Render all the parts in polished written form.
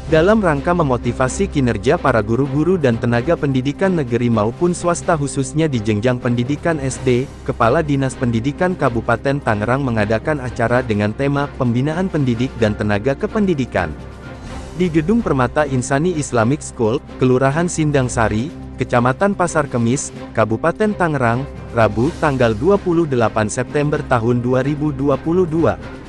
Dalam rangka memotivasi kinerja para guru-guru dan tenaga pendidikan negeri maupun swasta khususnya di jenjang pendidikan SD, Kepala Dinas Pendidikan Kabupaten Tangerang mengadakan acara dengan tema Pembinaan Pendidik dan Tenaga Kependidikan di Gedung Permata Insani Islamic School, Kelurahan Sindang Sari, Kecamatan Pasar Kemis, Kabupaten Tangerang, Rabu, tanggal 28 September tahun 2022.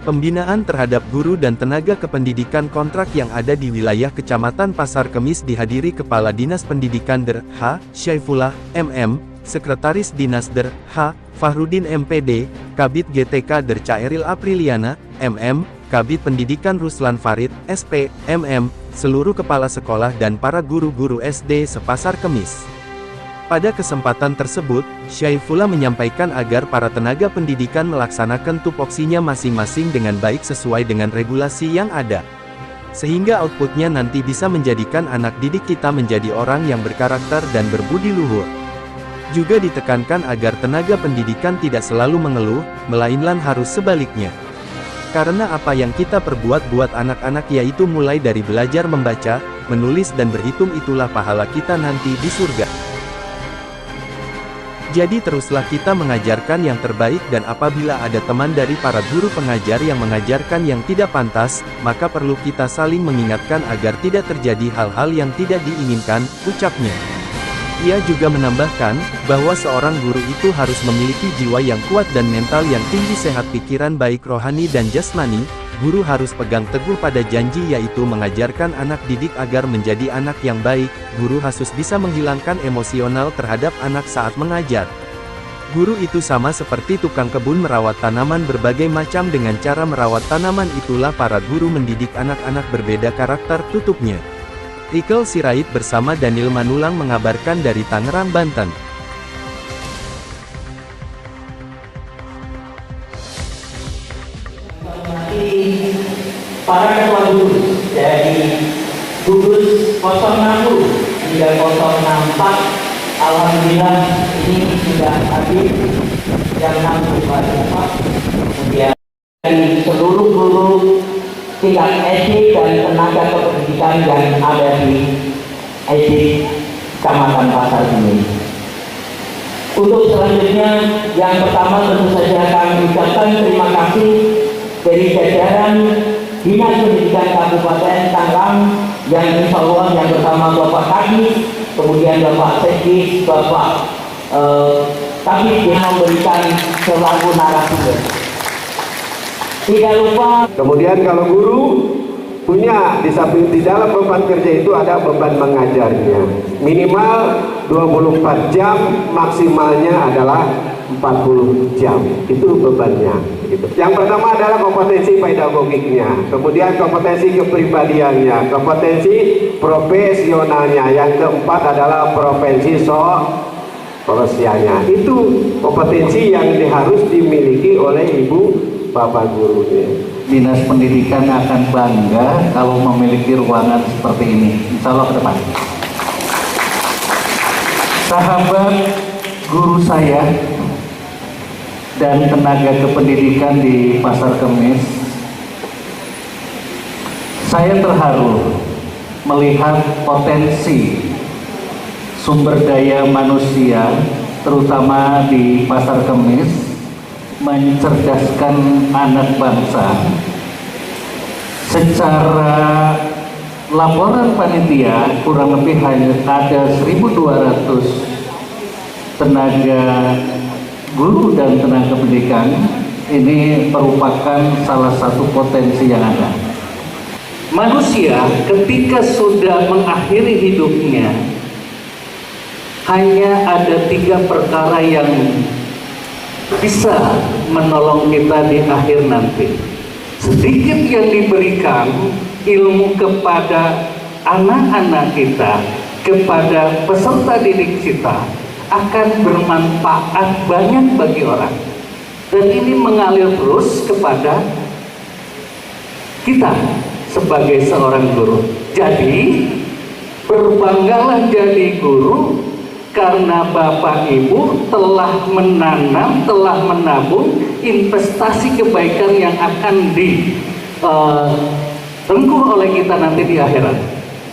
Pembinaan terhadap guru dan tenaga kependidikan kontrak yang ada di wilayah Kecamatan Pasar Kemis dihadiri Kepala Dinas Pendidikan Der H. Syaifullah, MM, Sekretaris Dinas Der H. Fahrudin MPD, Kabid GTK Der Cairil Apriliana, MM, Kabid Pendidikan Ruslan Farid, SP, MM, seluruh kepala sekolah dan para guru-guru SD se-Pasar Kemis. Pada kesempatan tersebut, Syaifullah menyampaikan agar para tenaga pendidikan melaksanakan tupoksinya masing-masing dengan baik sesuai dengan regulasi yang ada. Sehingga outputnya nanti bisa menjadikan anak didik kita menjadi orang yang berkarakter dan berbudi luhur. Juga ditekankan agar tenaga pendidikan tidak selalu mengeluh, melainkan harus sebaliknya. Karena apa yang kita perbuat buat anak-anak yaitu mulai dari belajar membaca, menulis dan berhitung itulah pahala kita nanti di surga. Jadi teruslah kita mengajarkan yang terbaik dan apabila ada teman dari para guru pengajar yang mengajarkan yang tidak pantas, maka perlu kita saling mengingatkan agar tidak terjadi hal-hal yang tidak diinginkan, ucapnya. Ia juga menambahkan, bahwa seorang guru itu harus memiliki jiwa yang kuat dan mental yang tinggi sehat pikiran baik rohani dan jasmani. Guru harus pegang teguh pada janji yaitu mengajarkan anak didik agar menjadi anak yang baik. Guru harus bisa menghilangkan emosional terhadap anak saat mengajar. Guru itu sama seperti tukang kebun merawat tanaman berbagai macam dengan cara merawat tanaman itulah para guru mendidik anak-anak berbeda karakter tutupnya. Rikel Sirait bersama Daniel Manulang mengabarkan dari Tangerang, Banten. Para ketua guru dari gugus 060 hingga 064, alhamdulillah ini sudah hadir yang 64. Kemudian dari seluruh guru tingkat SD dan tenaga kependidikan yang ada di SD Kecamatan Pasar ini. Untuk selanjutnya, yang pertama tentu saja kami ucapkan terima kasih dari jajaran Dinas Pendidikan Kabupaten Tangerang yang insya Allah yang pertama Bapak Kadis, kemudian Bapak Sekdis, Bapak Kabid yang memberikan selalu narasumber. Tidak lupa. Kemudian kalau guru punya di samping di dalam beban kerja itu ada beban mengajarnya. Minimal 24 jam, maksimalnya adalah 40 jam. Itu bebannya. Gitu. Yang pertama adalah kompetensi pedagogiknya, kemudian kompetensi kepribadiannya, kompetensi profesionalnya. Yang keempat adalah profesi sosialnya. Itu kompetensi yang harus dimiliki oleh ibu bapak gurunya. Dinas Pendidikan akan bangga kalau memiliki ruangan seperti ini, insya Allah ke depan. Sahabat guru saya dan tenaga kependidikan di Pasar Kemis, saya terharu melihat potensi sumber daya manusia, terutama di Pasar Kemis, mencerdaskan anak bangsa. Secara laporan panitia kurang lebih hanya ada 1.200 tenaga guru dan tenaga pendidikan. Ini merupakan salah satu potensi yang ada. Manusia ketika sudah mengakhiri hidupnya, hanya ada 3 perkara yang bisa menolong kita di akhir nanti. Sedikit yang diberikan ilmu kepada anak-anak kita, kepada peserta didik kita, akan bermanfaat banyak bagi orang. Dan ini mengalir terus kepada kita sebagai seorang guru. Jadi berbanggalah jadi guru, karena Bapak Ibu telah menanam, telah menabung investasi kebaikan yang akan tempuh oleh kita nanti di akhirat.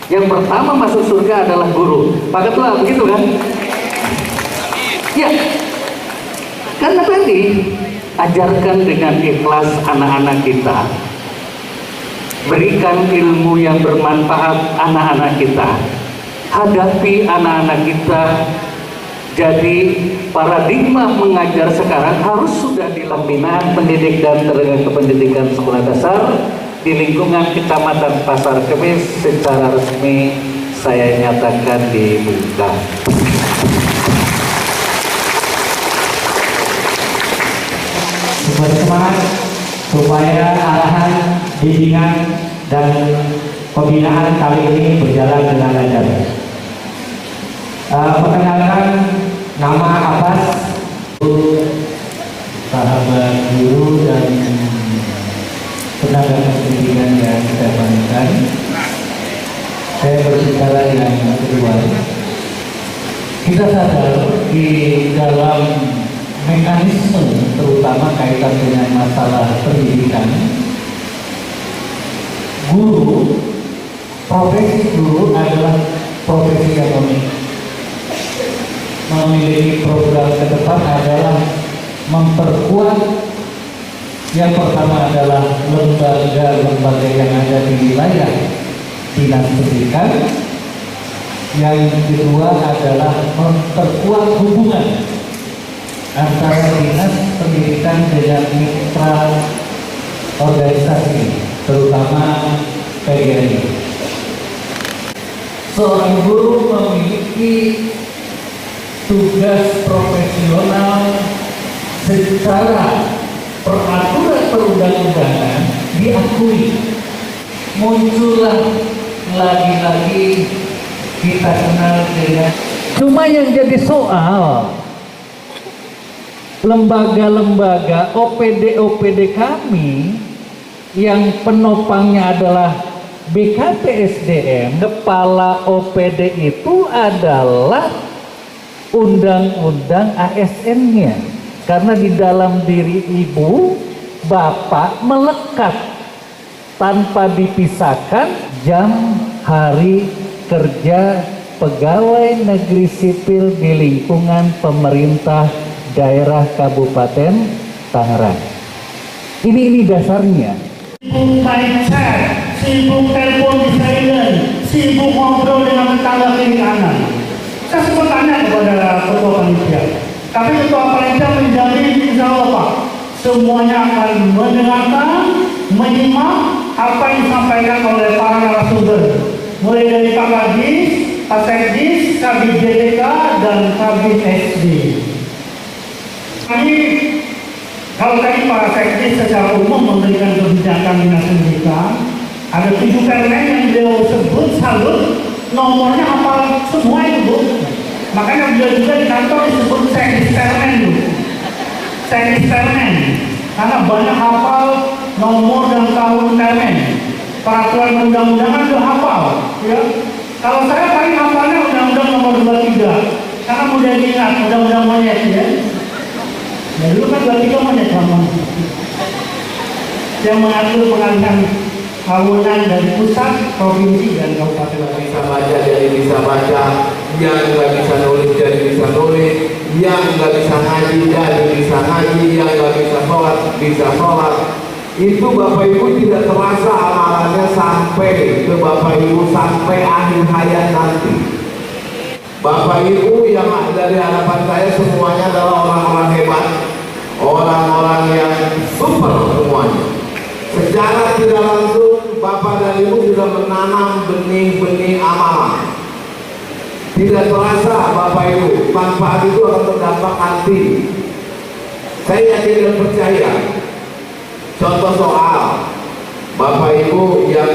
Yang pertama masuk surga adalah guru. Pakatlah begitu kan? Ya. Karena tadi ajarkan dengan ikhlas anak-anak kita. Berikan ilmu yang bermanfaat anak-anak kita. Hadapi anak-anak kita. Jadi paradigma mengajar sekarang harus sudah dilaksanakan pendidik dan tenaga kependidikan sekolah dasar di lingkungan Kecamatan Pasar Kemis secara resmi saya nyatakan dibuka. Bersemangat supaya arahan, bimbingan, dan pembinaan kali ini berjalan dengan lancar. Perkenalkan, nama Abbas, sahabat guru dan tenaga pendidikan yang saya banggakan. Saya berbicara yang kedua. Kita sadar di dalam mekanisme terutama kaitan dengan masalah pendidikan, guru, profesi guru adalah profesi yang unik. Memiliki program ke depan adalah memperkuat yang pertama adalah lembaga-lembaga yang ada di wilayah dinas pendidikan. Yang kedua adalah memperkuat hubungan antara dinas pendidikan dengan mitra organisasi, terutama PGRI. Seorang guru memiliki tugas profesional secara peraturan perundang-undangan diakui. Muncullah lagi-lagi kita kenal dengan. Cuma yang jadi soal, lembaga-lembaga OPD kami yang penopangnya adalah BKPSDM, kepala OPD itu adalah undang-undang ASN-nya. Karena di dalam diri ibu, bapak melekat tanpa dipisahkan jam hari kerja pegawai negeri sipil di lingkungan pemerintah daerah Kabupaten Tangerang. Ini dasarnya. Sibuk main chat, sibuk telepon di silent, sibuk ngobrol dengan tetangga kiri kanan. Saya sempat tanya kepada ketua panitia, tapi ketua panitia menjamin insya Allah Pak, semuanya akan mendengarkan, menyimak apa yang disampaikan oleh para narasumber, mulai dari Pak Kadis, Pak Sekdis, Kabid JTK, dan Kabid SD. Kami, kalau tadi Pak Sekdis secara umum memberikan kebijakan dinas pendidikan, ada 7 permen yang beliau sebut, salut, nomornya hafal semua itu Bu. Makanya beliau juga di kantor disebut Sekdis permen Bu. Sekdis permen, karena banyak hafal nomor dan tahun permen. Peraturan undang-undangan sudah hafal, ya. Kalau saya paling hafalnya undang-undang nomor 23, karena mudah diingat, undang-undang monyet ya. Ya dulu kan 23 monyet sama. Yang mengatur pengalihan bangunan dari pusat, provinsi, dan kabupaten. Bisa baca jadi bisa baca, yang nggak bisa nulis jadi bisa nulis, yang nggak bisa ngaji jadi bisa ngaji, yang nggak bisa sholat bisa sholat. Itu Bapak Ibu tidak terasa amalannya sampai ke Bapak Ibu sampai akhir hayat nanti. Bapak Ibu yang ada di hadapan saya semuanya adalah orang-orang hebat, orang-orang yang super semuanya. Secara tidak langsung Bapak dan Ibu sudah menanam benih-benih amalan. Tidak terasa Bapak Ibu, manfaat itu akan berdampak nanti. Saya yakin dan percaya. Contoh soal Bapak Ibu yang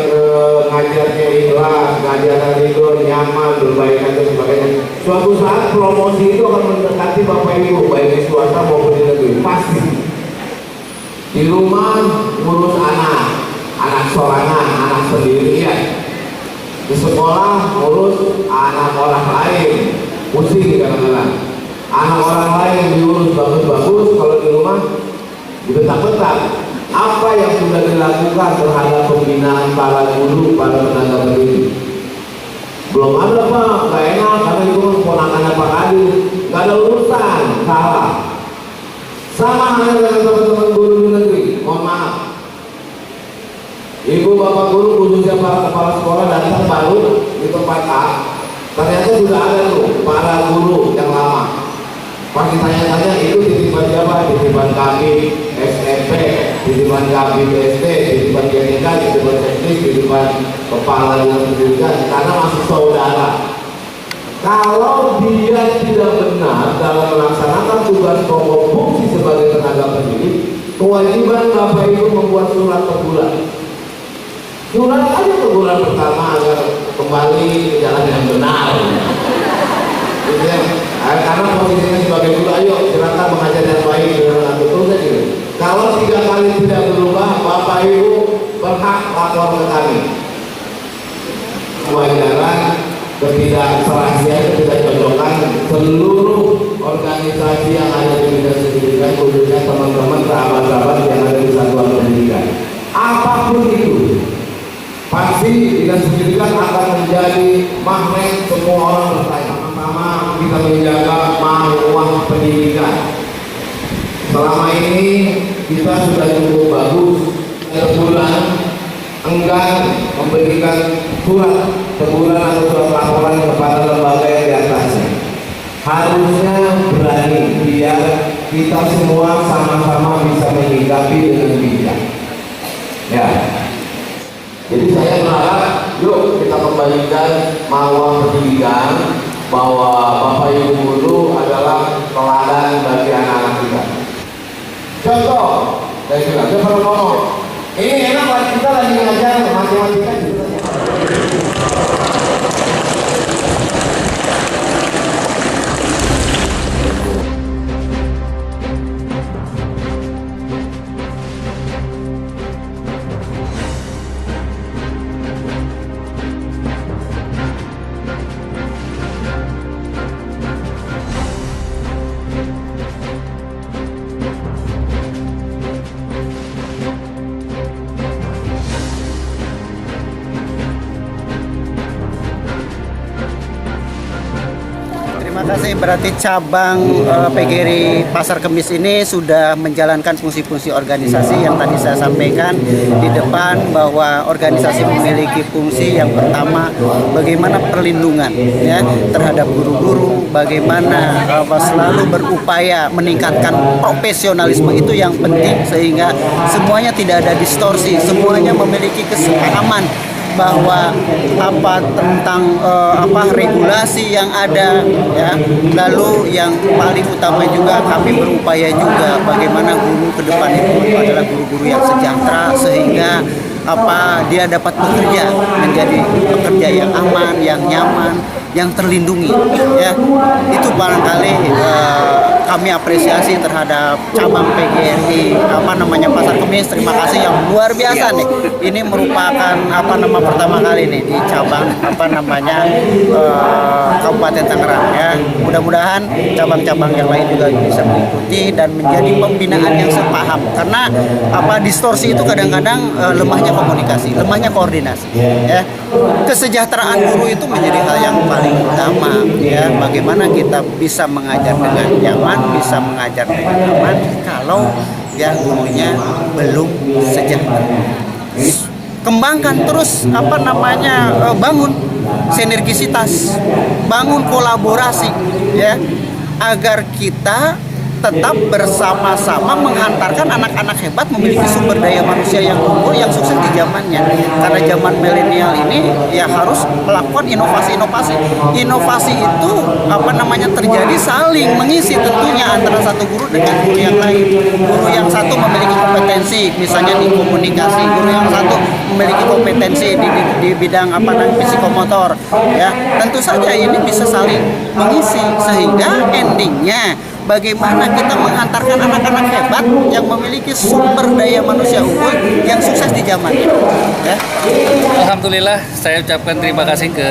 ngajarnya ikhlas, ngajarnya ridho, nyaman, berbaikan dan sebagainya. Suatu saat promosi itu akan mendekati Bapak Ibu, baik di swasta maupun di negeri, pasti. Di rumah ngurus anak sorangan, anak sendirian. Di sekolah ngurus anak orang lain, pusing kadang-kadang. Anak orang lain diurus bagus-bagus, kalau di rumah dibentak-bentak. apa yang sudah dilakukan terhadap pembinaan para guru, para tenaga pendidik? Belum ada Pak, nggak enak karena itu keponakannya Pak Adi, nggak ada urusan, salah. Sama halnya dengan teman-teman guru di negeri, mohon maaf. Ibu bapak guru khususnya para kepala sekolah datang baru di tempat A, ternyata sudah ada tuh para guru yang lama. Pas ditanya-tanya itu titipan siapa? Titipan kami SMP, titipan kami SD, titipan GTK, titipan teknik, titipan kepala dinas pendidikan, karena masih saudara. Kalau dia tidak benar dalam melaksanakan tugas pokok fungsi sebagai tenaga pendidik, kewajiban Bapak Ibu membuat surat teguran. Surat aja teguran pertama agar kembali ke jalan yang benar. Gitu ya. Karena posisinya sebagai guru, ayo silakan mengajar yang baik dengan betul saja. Kalau 3 kali tidak berubah, Bapak Ibu berhak lapor ke kami. Kewajaran, ketidakserasian, ketidakcocokan seluruh organisasi yang ada di bidang pendidikan, khususnya teman-teman sahabat-sahabat yang ada di satuan pendidikan. Apapun itu, pasti dinas pendidikan akan menjadi magnet semua orang bertanya. Pertama, kita menjaga marwah pendidikan. Selama ini kita sudah cukup bagus, sebulan enggan memberikan surat teguran atau surat laporan kepada lembaga yang di atasnya. Harusnya berani biar kita semua sama-sama bisa menyikapi dengan bijak. Ya. Jadi saya berharap, yuk kita kembalikan marwah pendidikan, bahwa Bapak Ibu guru adalah teladan bagi anak-anak kita. Contoh, saya bilang, saya pernah ngomong, ini enak lah kita lagi ngajar matematika gitu. Terima kasih. Berarti cabang PGRI Pasar Kemis ini sudah menjalankan fungsi-fungsi organisasi yang tadi saya sampaikan di depan, bahwa organisasi memiliki fungsi yang pertama bagaimana perlindungan ya terhadap guru-guru, bagaimana selalu berupaya meningkatkan profesionalisme, itu yang penting sehingga semuanya tidak ada distorsi, semuanya memiliki kesepahaman bahwa tentang regulasi yang ada ya. Lalu yang paling utama juga kami berupaya juga bagaimana guru ke depan itu adalah guru-guru yang sejahtera, sehingga dia dapat bekerja menjadi pekerja yang aman, yang nyaman, yang terlindungi ya. Itu barangkali kami apresiasi terhadap cabang PGRI Pasar Kemis. Terima kasih yang luar biasa nih. Ini merupakan pertama kali nih di cabang Kabupaten Tangerang ya. Mudah-mudahan cabang-cabang yang lain juga bisa mengikuti dan menjadi pembinaan yang sepaham, karena distorsi itu kadang-kadang lemahnya komunikasi, lemahnya koordinasi ya. Kesejahteraan guru itu menjadi hal yang paling utama ya. Bagaimana kita bisa mengajar dengan nyaman, bisa mengajar dengan aman kalau ya gurunya belum sejahtera. Kembangkan terus bangun sinergisitas, bangun kolaborasi ya, agar kita tetap bersama-sama menghantarkan anak-anak hebat memiliki sumber daya manusia yang unggul, yang sukses di zamannya. Karena zaman milenial ini ya harus melakukan inovasi-inovasi. Inovasi itu terjadi saling mengisi tentunya antara satu guru dengan guru yang lain. Guru yang satu memiliki kompetensi misalnya di komunikasi, guru yang satu memiliki kompetensi di bidang psikomotor ya. Tentu saja ini bisa saling mengisi sehingga endingnya bagaimana kita menghantarkan anak-anak hebat yang memiliki sumber daya manusia unggul yang sukses di zaman ini. Ya. Alhamdulillah, saya ucapkan terima kasih ke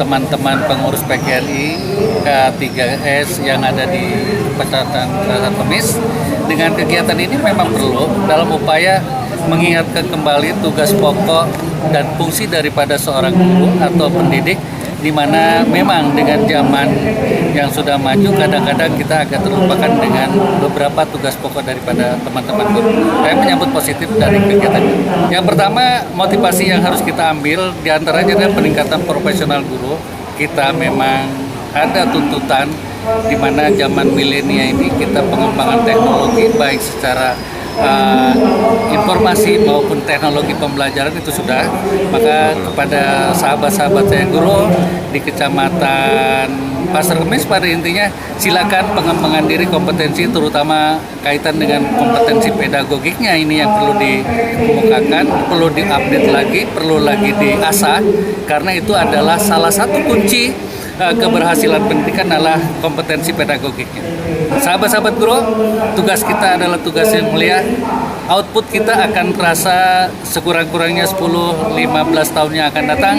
teman-teman pengurus PGRI K3S yang ada di Kecamatan Pasar Kemis. Dengan kegiatan ini memang perlu dalam upaya mengingatkan kembali tugas pokok dan fungsi daripada seorang guru atau pendidik, di mana memang dengan zaman yang sudah maju kadang-kadang kita agak terlupakan dengan beberapa tugas pokok daripada teman-teman guru. Saya menyambut positif dari kegiatan ini. Yang pertama, motivasi yang harus kita ambil diantaranya adalah peningkatan profesional guru. Kita memang ada tuntutan di mana zaman milenial ini kita pengembangan teknologi baik secara informasi maupun teknologi pembelajaran itu sudah. Maka kepada sahabat-sahabat saya guru di Kecamatan Pasar Kemis pada intinya silakan pengembangan diri kompetensi terutama kaitan dengan kompetensi pedagogiknya ini yang perlu dikemukakan, perlu diupdate lagi, perlu lagi diasah karena itu adalah salah satu kunci keberhasilan pendidikan adalah kompetensi pedagogiknya. Sahabat-sahabat guru, tugas kita adalah tugas yang mulia. Output kita akan terasa sekurang-kurangnya 10-15 tahun yang akan datang.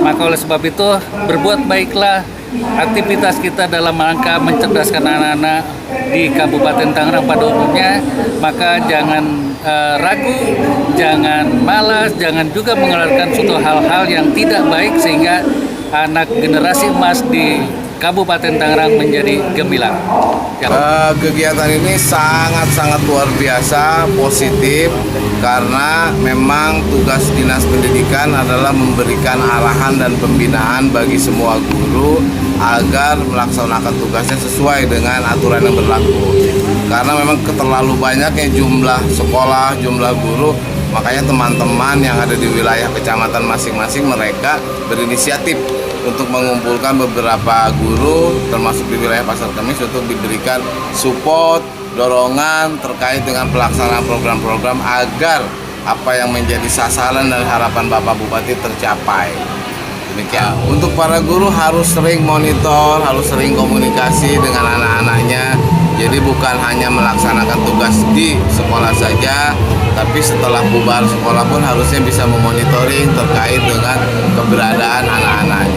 Maka oleh sebab itu, berbuat baiklah aktivitas kita dalam rangka mencerdaskan anak-anak di Kabupaten Tangerang pada umumnya. Maka jangan ragu, jangan malas, jangan juga mengeluarkan suatu hal-hal yang tidak baik sehingga anak generasi emas di Kabupaten Tangerang menjadi gemilang. Kegiatan ini sangat-sangat luar biasa, positif, karena memang tugas Dinas Pendidikan adalah memberikan arahan dan pembinaan bagi semua guru agar melaksanakan tugasnya sesuai dengan aturan yang berlaku. Karena memang terlalu banyaknya jumlah sekolah, jumlah guru, makanya teman-teman yang ada di wilayah kecamatan masing-masing mereka berinisiatif untuk mengumpulkan beberapa guru termasuk di wilayah Pasar Kemis untuk diberikan support, dorongan terkait dengan pelaksanaan program-program agar apa yang menjadi sasaran dan harapan Bapak Bupati tercapai. Demikian. Untuk para guru harus sering monitor, harus sering komunikasi dengan anak-anaknya. Jadi bukan hanya melaksanakan tugas di sekolah saja, tapi setelah bubar sekolah pun harusnya bisa memonitoring terkait dengan keberadaan anak-anak.